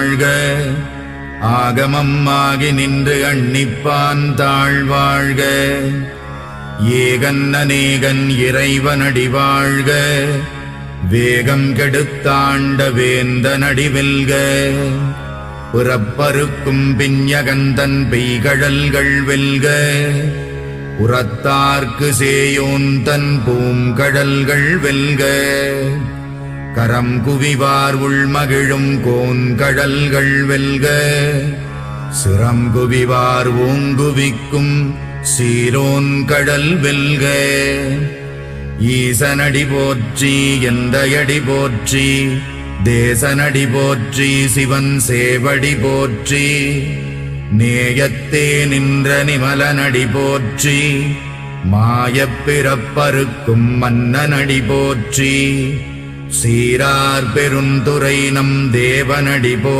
வாழ்க. ஆகமம் ஆகி நின்று அன்னிப்பான் தாழ்வாழ்க. ஏகன் அநேகன் இறைவனடி வாழ்க. வேகம் கெடுத்தாண்ட வேந்தனடி வெல்க. புறப்பருக்கும் பிஞகந்தன் பெய்கழல்கள் வெல்க. உரத்தார்க்கு சேயோன் தன் பூங்கடல்கள் வெல்க. கரம் குவிவார் உள்மகிழும் கோன்கடல்கள் வெல்க. சிரம் குவிவார் ஓங்குவிக்கும் சீரோன் கடல் வெல்க. ஈசனடி போற்றி எந்தையடி போற்றி. தேசனடி போற்றி சிவன் சேவடி போற்றி. நேயத்தே நின்ற நிமலனடி போற்றி. மாயப் பிறப்பறுக்கும் மன்னனடி போற்றி. சீரார் பெருந்துரை நம் தேவனடி போற்றி.